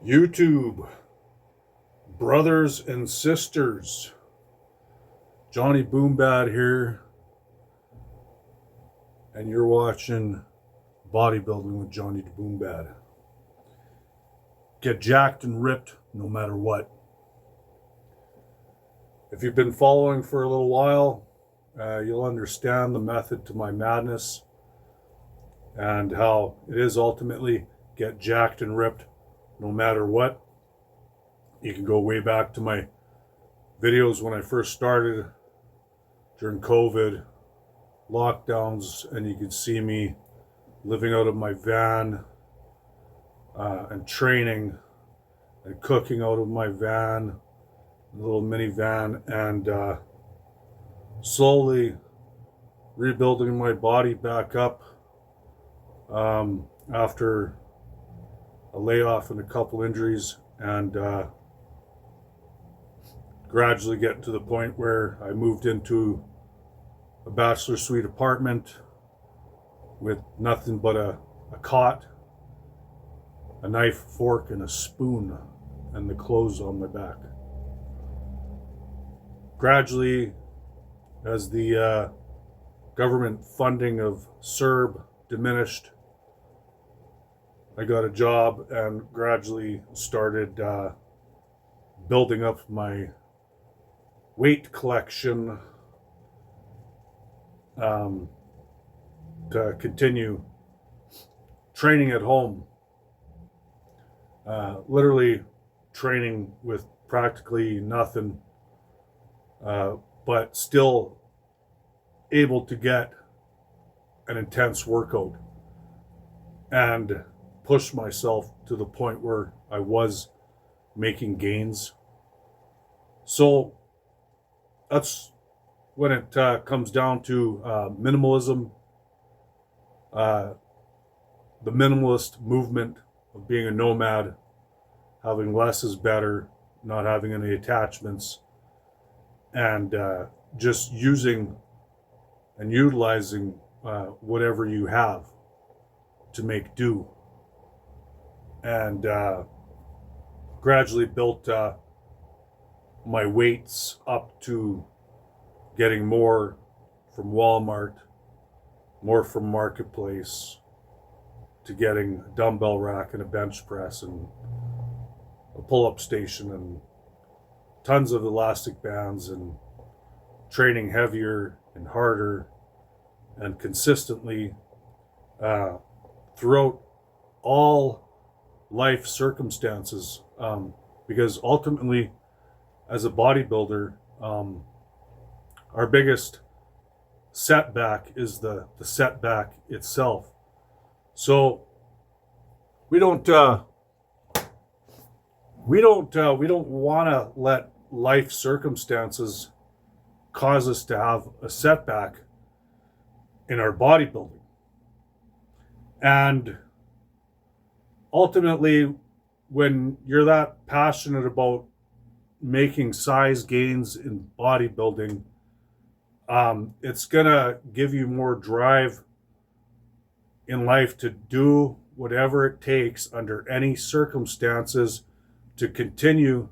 YouTube, brothers and sisters, Johnny Boombad here, and you're watching Bodybuilding with Johnny Boombad. Get jacked and ripped no matter what. If you've been following for a little while, you'll understand the method to my madness and how it is ultimately get jacked and ripped no matter what. You can go way back to my videos when I first started during COVID lockdowns, and you could see me living out of my van and training and cooking out of my van, a little minivan, and slowly rebuilding my body back up after a layoff and a couple injuries, and gradually getting to the point where I moved into a bachelor suite apartment with nothing but a cot, a knife, fork, and a spoon, and the clothes on my back. Gradually, as the government funding of CERB diminished, I got a job and gradually started building up my weight collection to continue training at home. Literally training with practically nothing, but still able to get an intense workout and push myself to the point where I was making gains. So that's when it comes down to minimalism, the minimalist movement of being a nomad, having less is better, not having any attachments, and just using and utilizing whatever you have to make do. And gradually built my weights up to getting more from Walmart, more from Marketplace, to getting a dumbbell rack and a bench press and a pull-up station and tons of elastic bands, and training heavier and harder and consistently throughout all life circumstances, because ultimately as a bodybuilder, our biggest setback is the setback itself. So we don't want to let life circumstances cause us to have a setback in our bodybuilding. And ultimately, when you're that passionate about making size gains in bodybuilding, it's gonna give you more drive in life to do whatever it takes under any circumstances to continue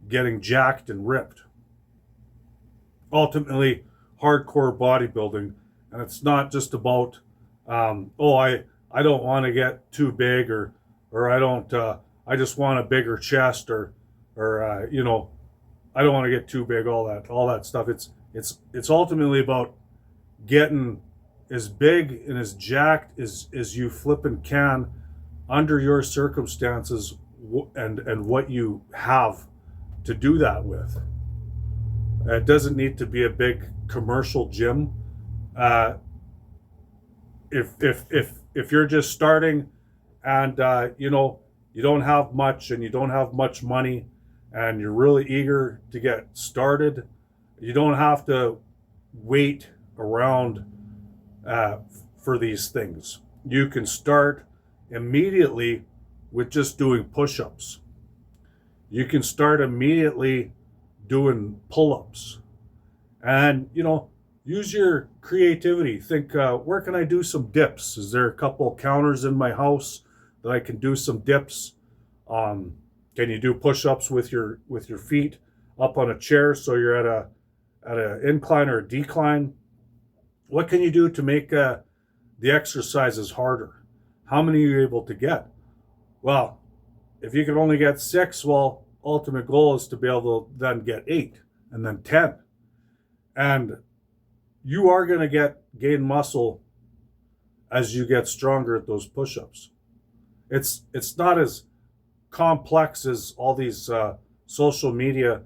getting jacked and ripped. Ultimately, hardcore bodybuilding, and it's not just about I don't want to get too big, or I just want a bigger chest, or I don't want to get too big, all that stuff. It's ultimately about getting as big and as jacked as you flippin' can under your circumstances, and what you have to do that with. It doesn't need to be a big commercial gym. If you're just starting, and you don't have much, and you don't have much money, and you're really eager to get started, you don't have to wait around for these things. You can start immediately with just doing push-ups. You can start immediately doing pull-ups, and use your creativity. Think, where can I do some dips? Is there a couple counters in my house that I can do some dips? Can you do push-ups with your feet up on a chair so you're at an incline or a decline? What can you do to make the exercises harder? How many are you able to get? Well, if you can only get 6, well, ultimate goal is to be able to then get 8 and then 10. And you are going to gain muscle as you get stronger at those push-ups. It's not as complex as all these social media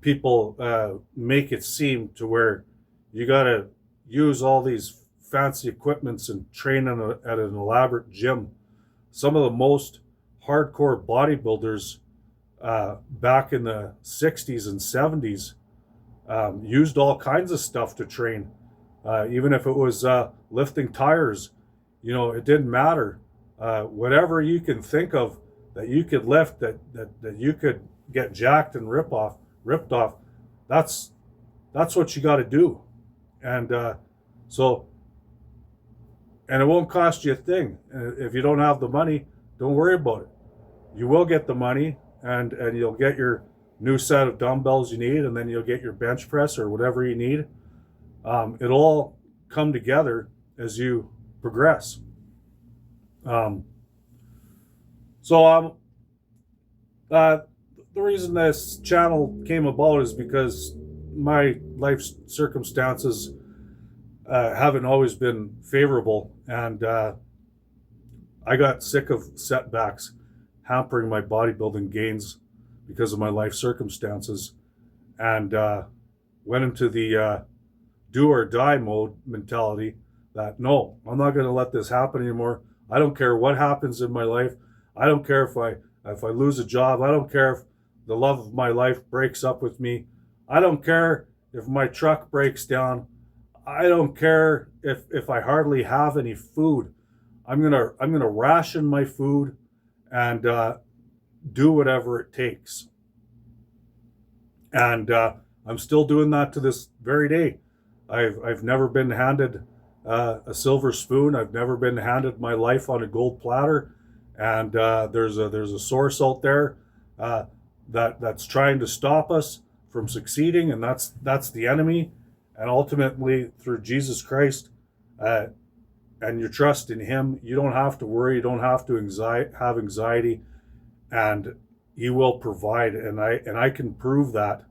people make it seem, to where you got to use all these fancy equipments and train at an elaborate gym. Some of the most hardcore bodybuilders back in the 60s and 70s used all kinds of stuff to train. Even if it was lifting tires, it didn't matter. Whatever you can think of that you could lift, that you could get jacked and ripped off, that's what you got to do. And and it won't cost you a thing. If you don't have the money, don't worry about it. You will get the money, and you'll get your new set of dumbbells you need, and then you'll get your bench press or whatever you need. It'll all come together as you progress. The reason this channel came about is because my life circumstances haven't always been favorable, and I got sick of setbacks hampering my bodybuilding gains because of my life circumstances, and went into the do or die mode mentality that, no, I'm not going to let this happen anymore. I don't care what happens in my life. I don't care if I lose a job. I don't care if the love of my life breaks up with me. I don't care if my truck breaks down. I don't care if I hardly have any food. I'm gonna ration my food and do whatever it takes. And I'm still doing that to this very day. I've never been handed a silver spoon. I've never been handed my life on a gold platter. And there's a source out there that's trying to stop us from succeeding, and that's the enemy. And ultimately, through Jesus Christ and your trust in Him, you don't have to worry. You don't have to have anxiety, and He will provide. And I can prove that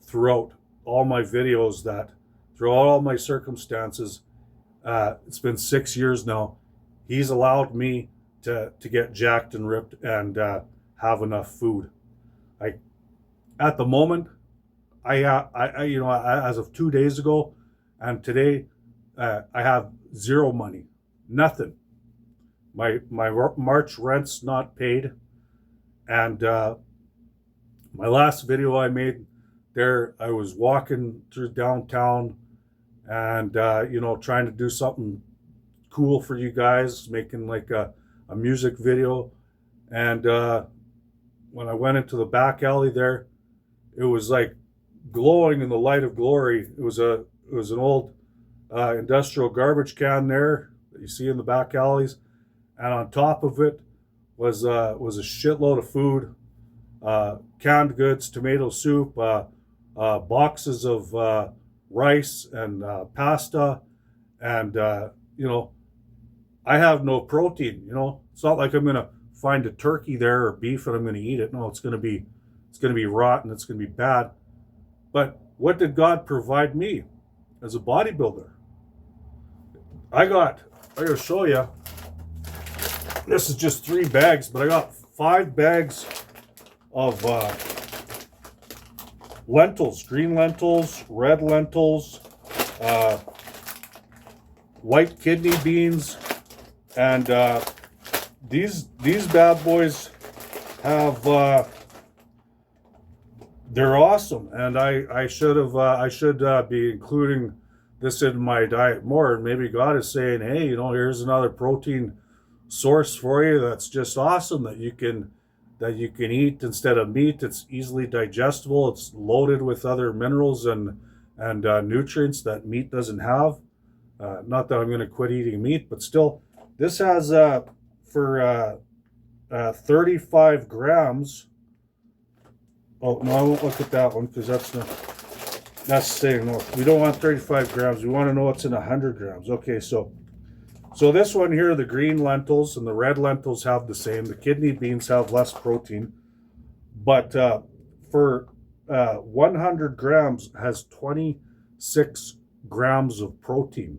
throughout all my videos, that through all my circumstances, it's been 6 years now, He's allowed me to get jacked and ripped and have enough food. At the moment, I as of 2 days ago and today, I have zero money, nothing. My March rent's not paid, and my last video I made there, I was walking through downtown and trying to do something cool for you guys, making like a music video. And when I went into the back alley there, it was like glowing in the light of glory. It was an old industrial garbage can there that you see in the back alleys, and on top of it was a shitload of food, canned goods, tomato soup, boxes of rice and pasta, and I have no protein. It's not like I'm gonna find a turkey there or beef and I'm gonna eat it. No, it's gonna be rotten. It's gonna be bad. But what did God provide me as a bodybuilder? I gotta show you. This is just 3 bags, but I got 5 bags of lentils, green lentils, red lentils, white kidney beans, and these bad boys have they're awesome, and I should be including this in my diet more. And maybe God is saying, hey, here's another protein source for you that's just awesome, that you can eat instead of meat. It's easily digestible. It's loaded with other minerals and nutrients that meat doesn't have. Not that I'm going to quit eating meat, but still, this has for 35 grams. Oh, no, I won't look at that one because that's saying no. We don't want 35 grams. We want to know what's in 100 grams. Okay, so this one here, the green lentils and the red lentils have the same. The kidney beans have less protein. But for 100 grams has 26 grams of protein.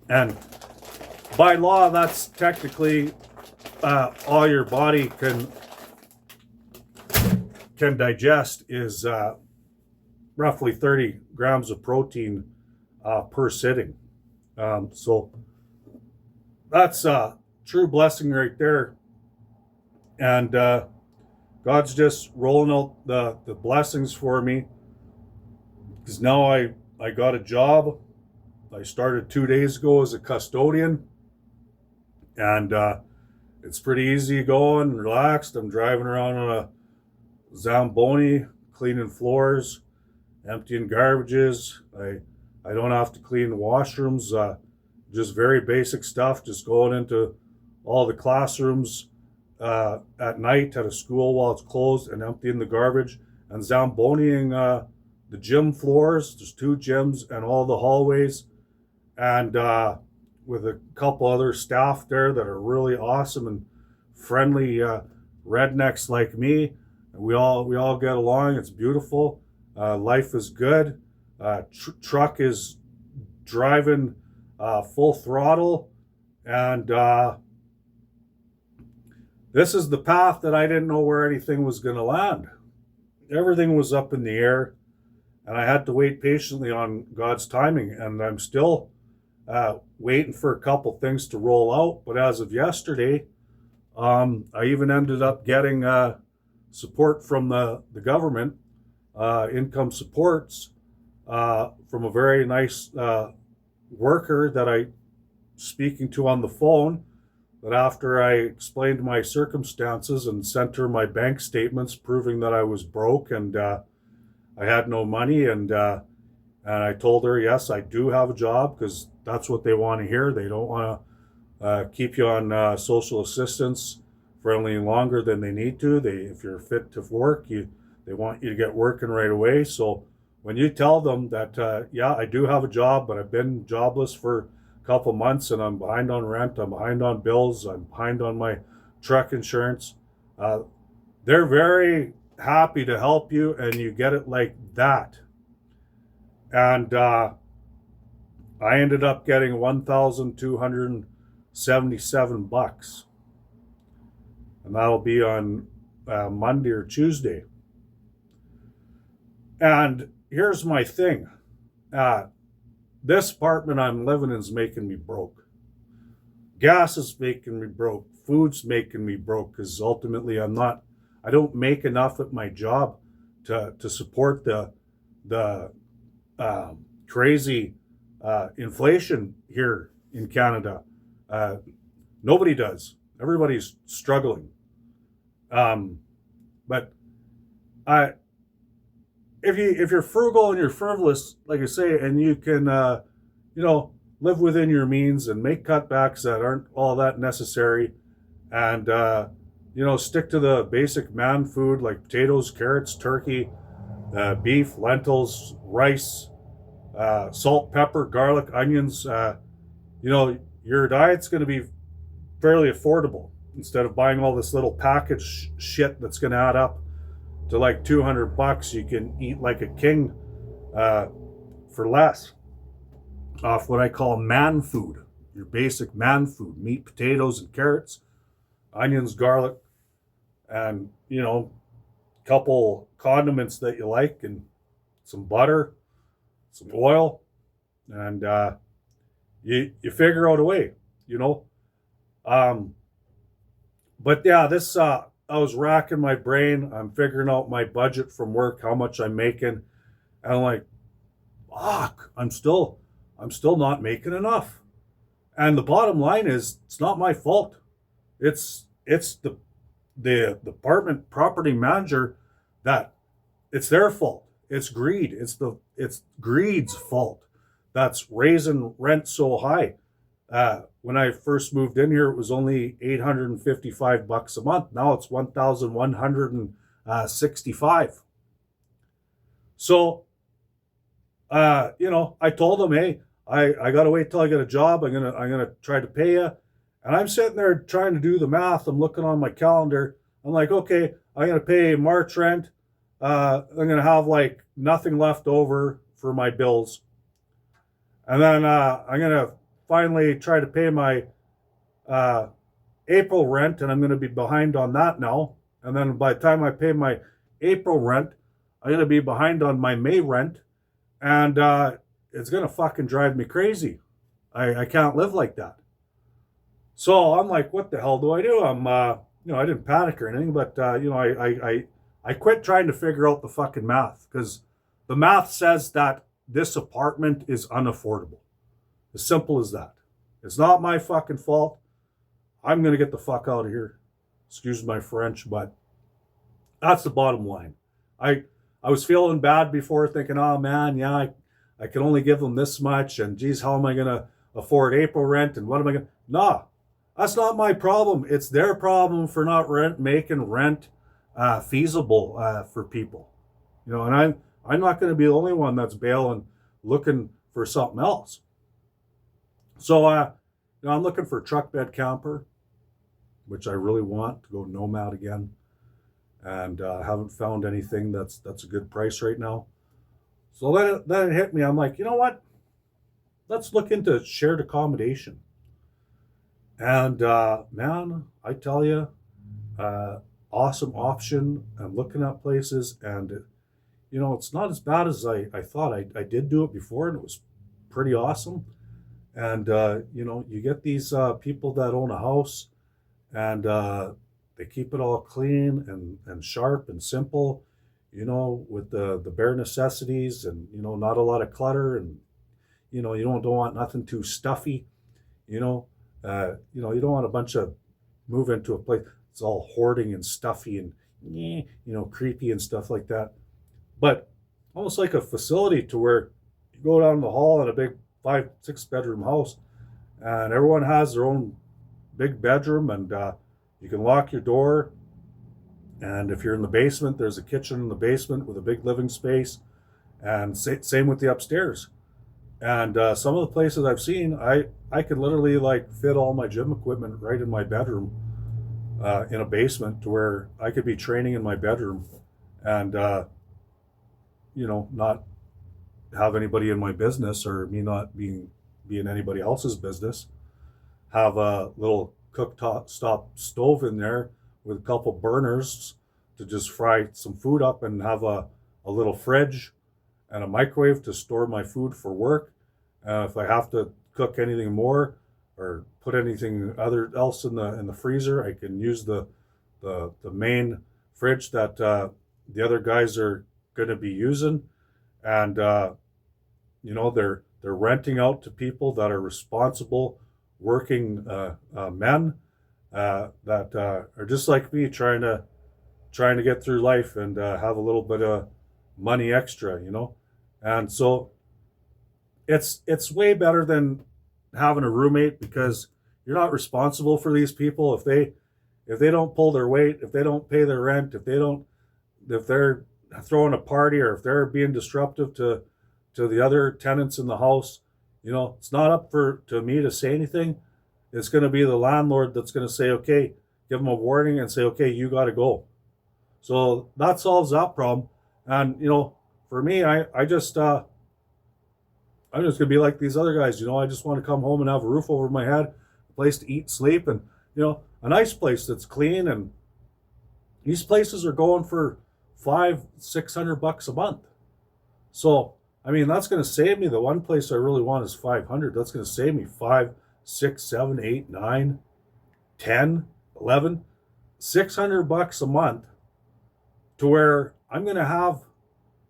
And by law, that's technically all your body can digest is roughly 30 grams of protein per sitting. So that's a true blessing right there. And God's just rolling out the blessings for me, because now I got a job. I started 2 days ago as a custodian, and it's pretty easy going, relaxed. I'm driving around on a Zamboni, cleaning floors, emptying garbages. I don't have to clean the washrooms, just very basic stuff, just going into all the classrooms at night at a school while it's closed and emptying the garbage, and Zamboniing the gym floors. There's 2 gyms and all the hallways, and with a couple other staff there that are really awesome and friendly rednecks like me. We all get along. It's beautiful. Life is good. Truck is driving full throttle, and this is the path that I didn't know where anything was going to land. Everything was up in the air, and I had to wait patiently on God's timing, and I'm still waiting for a couple things to roll out. But as of yesterday, I even ended up getting support from the government, income supports, from a very nice worker that I speaking to on the phone, that after I explained my circumstances and sent her my bank statements proving that I was broke and I had no money, and I told her, yes, I do have a job, because that's what they want to hear. They don't want to keep you on social assistance for any longer than they need to. If you're fit to work, they want you to get working right away. So when you tell them that, yeah, I do have a job, but I've been jobless for a couple months and I'm behind on rent, I'm behind on bills, I'm behind on my truck insurance, they're very happy to help you, and you get it like that. And I ended up getting $1,277, and that'll be on Monday or Tuesday. And here's my thing. This apartment I'm living in is making me broke. Gas is making me broke. Food's making me broke, because ultimately I don't make enough at my job to support the crazy inflation here in Canada. Nobody does. Everybody's struggling. But if you're frugal and you're frivolous, like I say, and you can live within your means and make cutbacks that aren't all that necessary, and stick to the basic man food like potatoes, carrots, turkey, beef, lentils, rice, salt, pepper, garlic, onions, your diet's going to be fairly affordable, instead of buying all this little package shit that's going to add up to like $200. You can eat like a king for less off what I call man food, your basic man food: meat, potatoes, and carrots, onions, garlic, and couple condiments that you like, and some butter, some oil, and you figure out a way, but yeah, this I was racking my brain. I'm figuring out my budget from work, how much I'm making, and I'm like, fuck, I'm still not making enough. And the bottom line is, it's not my fault. It's the apartment property manager, that it's their fault. It's greed. It's greed's fault that's raising rent so high. When I first moved in here, it was only $855 a month. Now it's $1,165. So, I told them, hey, I gotta wait till I get a job. I'm gonna try to pay you. And I'm sitting there trying to do the math. I'm looking on my calendar. I'm like, okay, I'm gonna pay March rent. I'm gonna have like nothing left over for my bills, and then I'm gonna finally try to pay my uh, April rent, and I'm gonna be behind on that now. And then by the time I pay my April rent, I'm gonna be behind on my May rent, and it's gonna fucking drive me crazy. I can't live like that. So I'm like, what the hell do I do? I didn't panic or anything, but I quit trying to figure out the fucking math, because the math says that this apartment is unaffordable. As simple as that. It's not my fucking fault. I'm gonna get the fuck out of here. Excuse my French, but that's the bottom line. I was feeling bad before, thinking, oh man, yeah, I can only give them this much, and geez, how am I gonna afford April rent, and what am I gonna? Nah, that's not my problem. It's their problem for not making rent feasible for people. And I'm not going to be the only one that's bailing, looking for something else. So I'm looking for a truck bed camper, which I really want to go nomad again, and haven't found anything that's a good price right now. So then it hit me. I'm like, you know what? Let's look into shared accommodation. And man, I tell you, awesome option. I'm looking at places, and it's not as bad as I thought. I did do it before, and it was pretty awesome. And you get these people that own a house, and they keep it all clean and sharp and simple, with the bare necessities, and not a lot of clutter, and you don't want nothing too stuffy. You don't want a bunch of move into a place it's all hoarding and stuffy and creepy and stuff like that. But almost like a facility to where you go down the hall in a big 5-6 bedroom house, and everyone has their own big bedroom, and you can lock your door. And if you're in the basement, there's a kitchen in the basement with a big living space, and same with the upstairs. And some of the places I've seen, I could literally like fit all my gym equipment right in my bedroom, in a basement, to where I could be training in my bedroom, and not have anybody in my business, or me not being anybody else's business. Have a little cooktop stove in there with a couple burners to just fry some food up, and have a little fridge and a microwave to store my food for work. If I have to cook anything more or put anything else in the freezer, I can use the main fridge that the other guys are going to be using. And they're renting out to people that are responsible working men that are just like me, trying to get through life and have a little bit of money extra, and so it's way better than having a roommate, because you're not responsible for these people. If they don't pull their weight, if they don't pay their rent, if they're throwing a party, or if they're being disruptive to the other tenants in the house, it's not up to me to say anything. It's going to be the landlord that's going to say, okay, give them a warning and say, okay, you got to go. So that solves that problem. And for me, I'm just going to be like these other guys. I just want to come home and have a roof over my head, a place to eat, sleep, and a nice place that's clean. And these places are going for $500-600 a month. So that's going to save me. The one place I really want is 500. That's going to save me 5, 6, 7, 8, 9, 10, 11, $600 a month, to where I'm going to have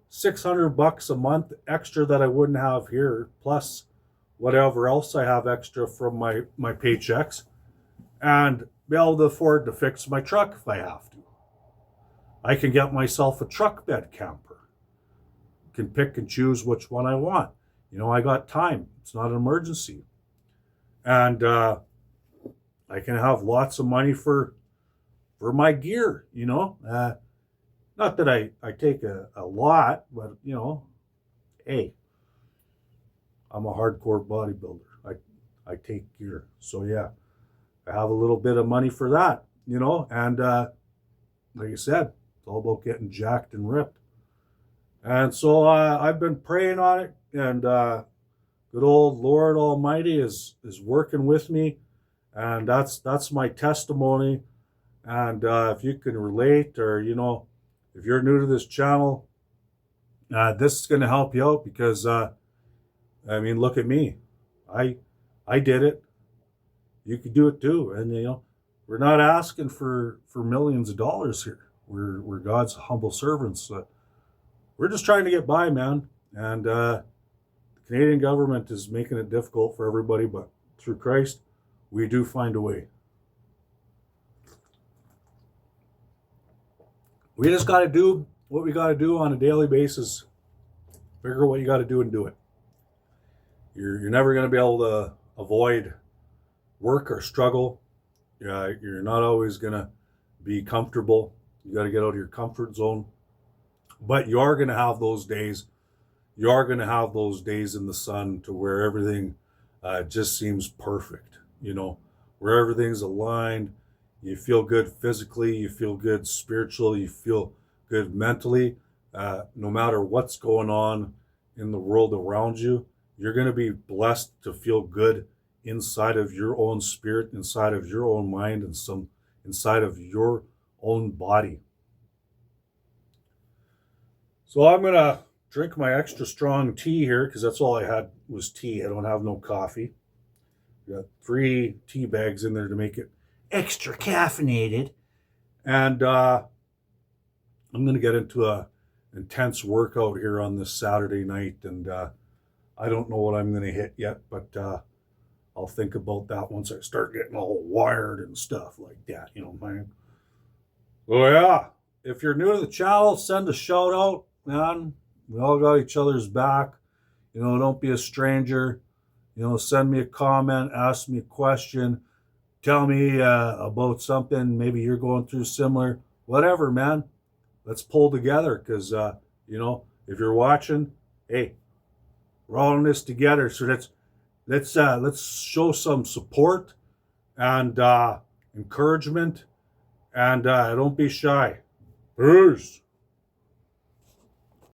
$600 a month extra that I wouldn't have here, plus whatever else I have extra from my paychecks, and be able to afford to fix my truck if I have to. I can get myself a truck bed camper. Can pick and choose which one I want. I got time. It's not an emergency. and I can have lots of money for my gear, not that I take a lot, but hey, I'm a hardcore bodybuilder. I take gear. So yeah, I have a little bit of money for that, and like I said, it's all about getting jacked and ripped. And so I've been praying on it, and good old Lord Almighty is working with me, and that's my testimony. And if you can relate, or if you're new to this channel, this is going to help you out because look at me, I did it. You could do it too, and we're not asking for millions of dollars here. We're God's humble servants. We're just trying to get by, man. And the Canadian government is making it difficult for everybody, but through Christ, we do find a way. We just got to do what we got to do on a daily basis. Figure what you got to do and do it. You're never going to be able to avoid work or struggle. You're not always going to be comfortable. You got to get out of your comfort zone. But you are going to have those days. You are going to have those days in the sun to where everything just seems perfect, where everything's aligned. You feel good physically, you feel good spiritually, you feel good mentally. No matter what's going on in the world around you, you're going to be blessed to feel good inside of your own spirit, inside of your own mind, and inside of your own body. So I'm going to drink my extra strong tea here because that's all I had was tea. I don't have no coffee. Got 3 tea bags in there to make it extra caffeinated. And I'm going to get into a intense workout here on this Saturday night. And I don't know what I'm going to hit yet, but I'll think about that once I start getting all wired and stuff like that, man. Oh yeah, if you're new to the channel, send a shout out, man. We all got each other's back. Don't be a stranger. Send me a comment, ask me a question, tell me about something. Maybe you're going through similar, whatever, man. Let's pull together because, if you're watching, hey, we're all in this together. So let's show some support and encouragement, and don't be shy. Peace.